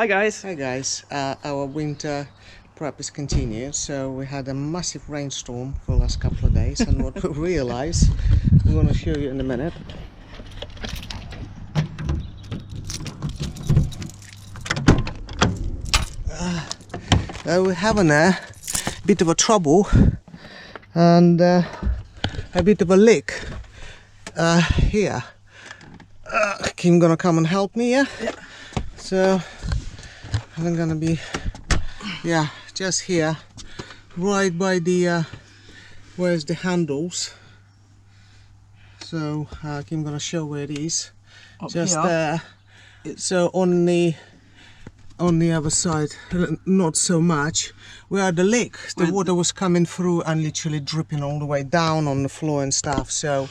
Hi guys. Hi guys, our winter prep is continued. So we had a massive rainstorm for the last couple of days, and what we realized, I'm going to show you in a minute. We're having a bit of a trouble and a bit of a leak here. Kim gonna come and help me, yeah? Yeah. So I'm gonna be, yeah, just here, right by the where's the handles. So Kim gonna show where it is. Up just here. there. So on the other side, not so much. Where the leak, the water was coming through and literally dripping all the way down on the floor and stuff. So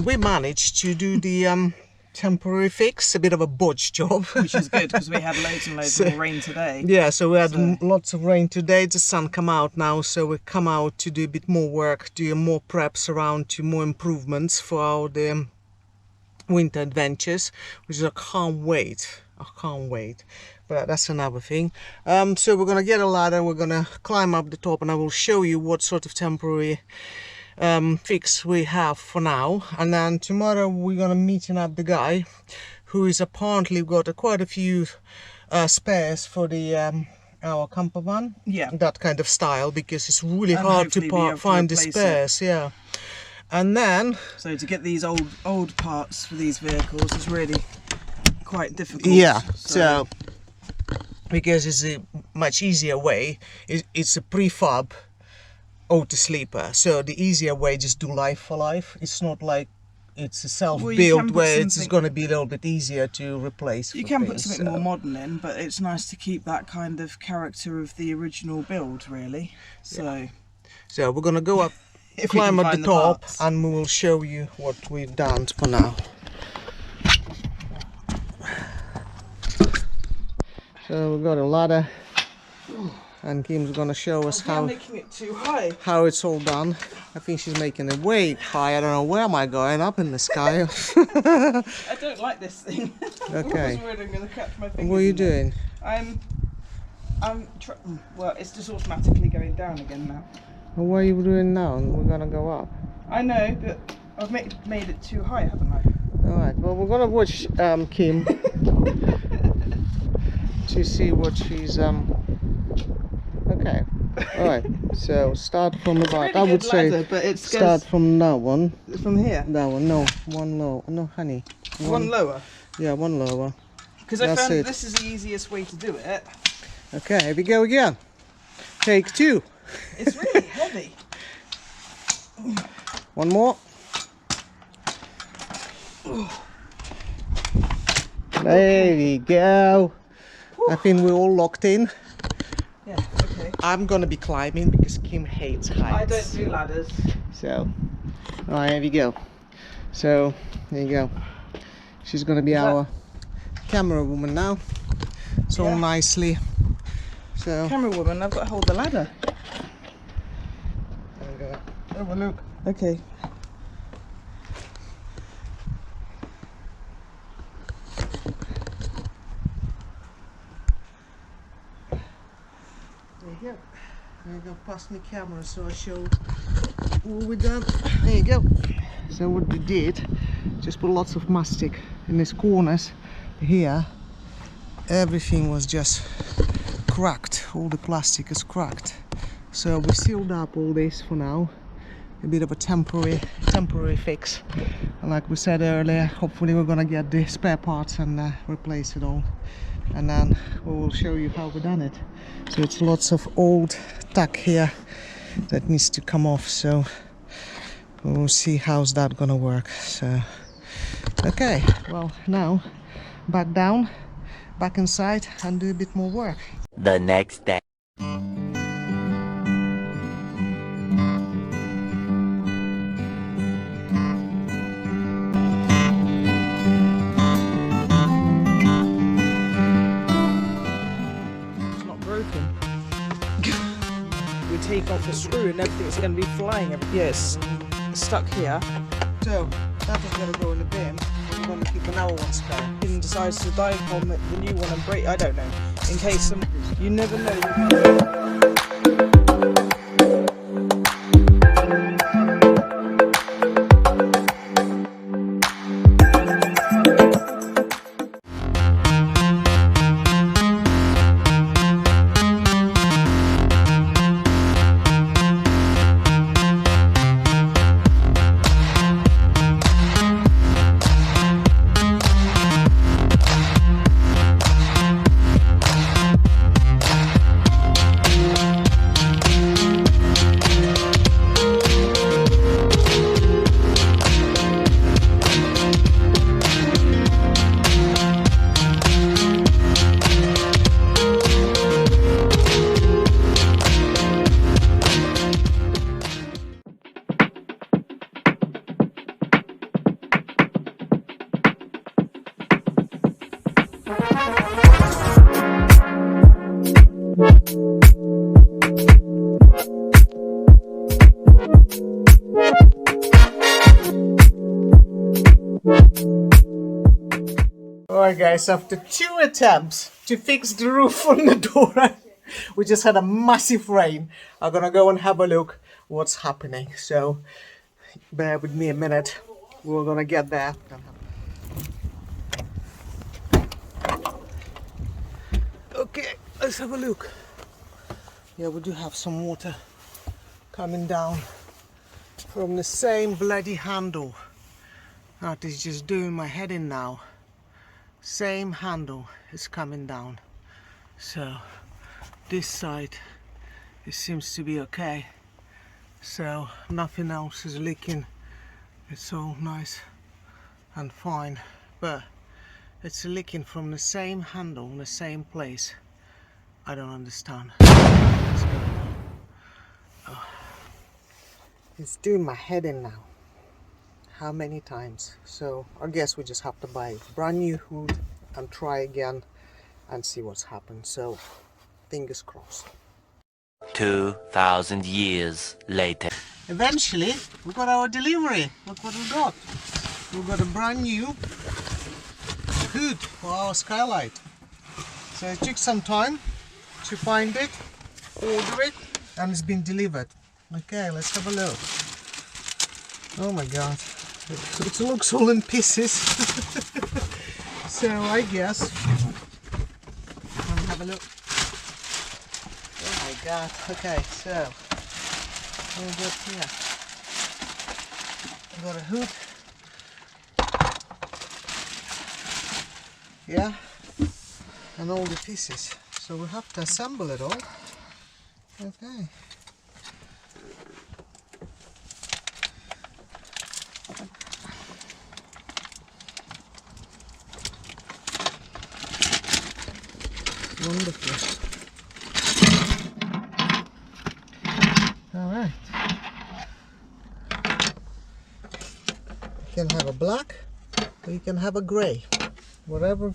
we managed to do the temporary fix, a bit of a bodge job. Which is good because we had loads and loads of rain today. Yeah, so we had lots of rain today. The sun come out now, so we come out to do a bit more work, do more preps around to more improvements for our winter adventures, which I can't wait. I can't wait, but that's another thing. So we're gonna get a ladder, we're gonna climb up the top, and I will show you what sort of temporary fix we have for now. And then tomorrow we're gonna meeting up the guy who is apparently got quite a few spares for the our camper van. Yeah, that kind of style, because it's really hard to find the spares. Yeah. And then, so to get these old parts for these vehicles is really quite difficult. Yeah, so because it's a much easier way, it's a prefab auto sleeper, so the easier way just do life for life. It's not like it's a self-build where it's going to be a little bit easier to replace. You can put something more modern in, but it's nice to keep that kind of character of the original build, really. So we're going to go up, climb at the top, and we will show you what we've done for now. So we've got a ladder, and Kim's gonna show us how making it too high. How it's all done. I think she's making it way high. I don't know, where am I going? Up in the sky? I don't like this thing. Okay. I'm worried I'm gonna catch my fingers. What are you doing? Well, it's just automatically going down again now. Well, what are you doing now? We're gonna go up. I know, but I've made it too high, haven't I? Alright, well, we're gonna watch Kim to see what she's okay. Alright, so start from about, really I would say ladder, but start from that one. From here? That one, no, one low, no honey. One lower? Yeah, one lower. Because I found this is the easiest way to do it. Okay, here we go again. Take two. It's really heavy. One more. There we go. I think we're all locked in. Yeah, okay. I'm gonna be climbing because Kim hates heights. I don't do ladders. So, alright, here we go. So, there you go. She's gonna be our camera woman now. So nicely. So, camera woman, I've got to hold the ladder. I'm gonna have a look. Okay. There you go. There you go, pass me camera so I show what we done. There you go. So what we did, just put lots of mastic in these corners here. Everything was just cracked, all the plastic is cracked. So we sealed up all this for now. A bit of a temporary fix. And like we said earlier, hopefully we're gonna get the spare parts and replace it all. And then we will show you how we done it. So it's lots of old tack here that needs to come off, so we'll see how's that gonna work. So okay, well, now back down, back inside, and do a bit more work. The next day. Take off the screw and everything's going to be flying. Yes, stuck here. So that is going to go in the bin. Gonna keep another one spare. And decides to dive bomb the new one and break. I don't know. In case some, you never know. Alright guys, after 2 attempts to fix the roof on the door, we just had a massive rain. I'm gonna go and have a look what's happening. So bear with me a minute. We're gonna get there. Okay, let's have a look. Yeah, we do have some water coming down from the same bloody handle. That is just doing my head in now. Same handle is coming down. So this side, it seems to be okay. So nothing else is leaking. It's all nice and fine, but it's leaking from the same handle in the same place. I don't understand. Oh. It's doing my head in now. How many times? So I guess we just have to buy a brand new hood and try again and see what's happened. So fingers crossed. 2,000 years later. Eventually we got our delivery. Look what we got. We got a brand new hood for our skylight. So it took some time to find it, order it, and it's been delivered. Okay, let's have a look. Oh my god. It looks all in pieces. So I guess I'll have a look. Oh my god. Okay, so what we got here? We got a hood. Yeah, and all the pieces. So we have to assemble it all. Okay. Wonderful. All right. You can have a black, or you can have a grey, whatever.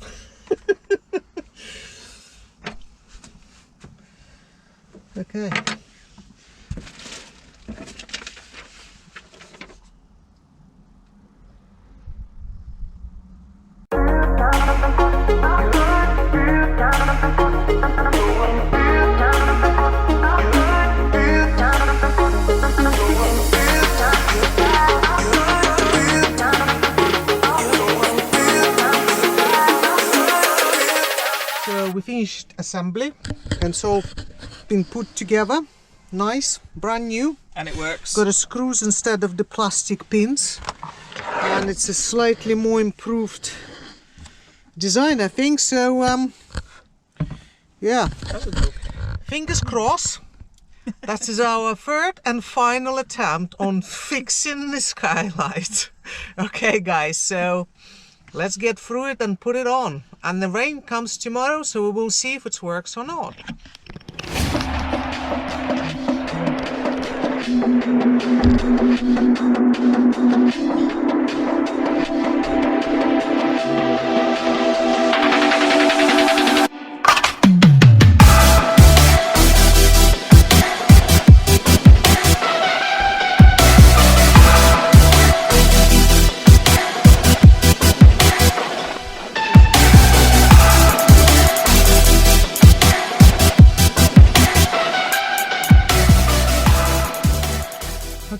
Okay. We finished assembly and it's all been put together, nice, brand new, And it works. got a screws instead of the plastic pins, and it's a slightly more improved design, I think. So yeah, fingers crossed. That is our third and final attempt on fixing the skylight. Okay guys, so let's get through it and put it on. And the rain comes tomorrow, so we will see if it works or not.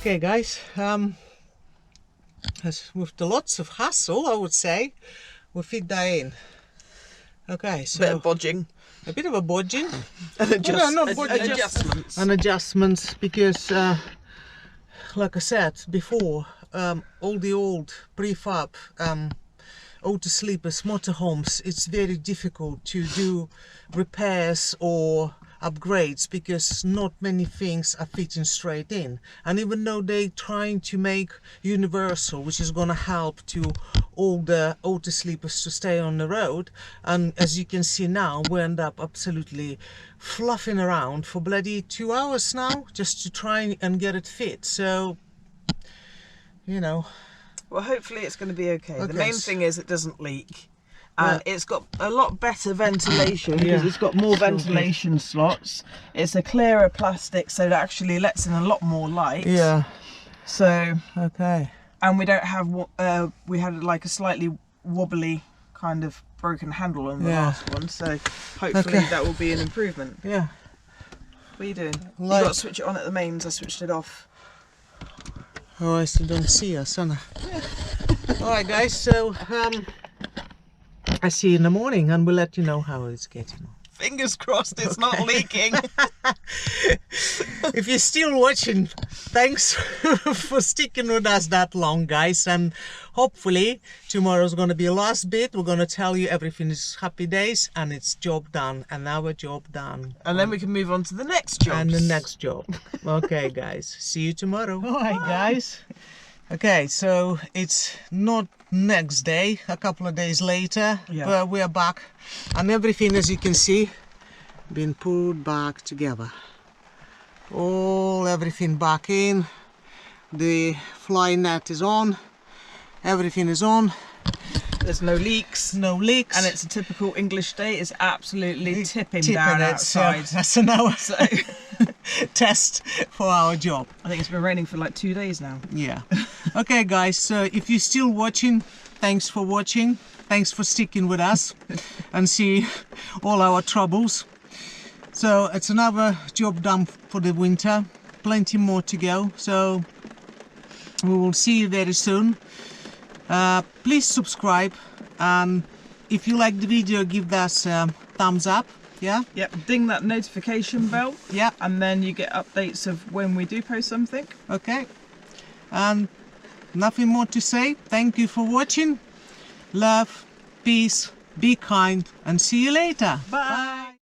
Okay guys, with lots of hassle, I would say, we fit that in. Okay, so Bit of bodging. a bit of a bodging. Adjustments. And adjustments, because like I said before, all the old prefab auto sleepers, motorhomes, it's very difficult to do repairs or upgrades because not many things are fitting straight in. And even though they're trying to make universal, which is going to help to all the auto sleepers to stay on the road, and as you can see now, we end up absolutely fluffing around for bloody 2 hours now just to try and get it fit. So, you know, Well, hopefully it's going to be okay. The Okay. main thing is it doesn't leak. And it's got a lot better ventilation because it's got more ventilation slots. It's a clearer plastic, so it actually lets in a lot more light. yeah, So, okay. and we don't have we had like a slightly wobbly kind of broken handle on the last one. So hopefully that will be an improvement. Yeah. What are you doing? You Like- got to switch it on at the mains. I switched it off. Oh, I still don't see us, Anna. Alright guys, so I see you in the morning and we'll let you know how it's getting on. Fingers crossed it's not leaking. If you're still watching, thanks for sticking with us that long, guys, and hopefully tomorrow's going to be the last bit. We're going to tell you everything is happy days and it's job done, and our job done. And then we can move on to the next job. And the next job. Okay guys, see you tomorrow. Alright guys. Okay, so it's not next day, a couple of days later, but we are back and everything, as you can see, been put back together. Everything back in, the fly net is on, everything is on. There's no leaks. No leaks. And it's a typical English day. It's absolutely tipping down it, outside. So that's an hour So test for our job. I think it's been raining for like 2 days now. Yeah. Okay guys, so if you're still watching, thanks for watching. Thanks for sticking with us and see all our troubles. So it's another job done for the winter. Plenty more to go. So we will see you very soon. Please subscribe, and if you like the video, give us a thumbs up. Yeah. Yep. Ding that notification bell. Yeah. And then you get updates of when we do post something. Okay. And nothing more to say. Thank you for watching. Love, peace, be kind, and see you later. Bye.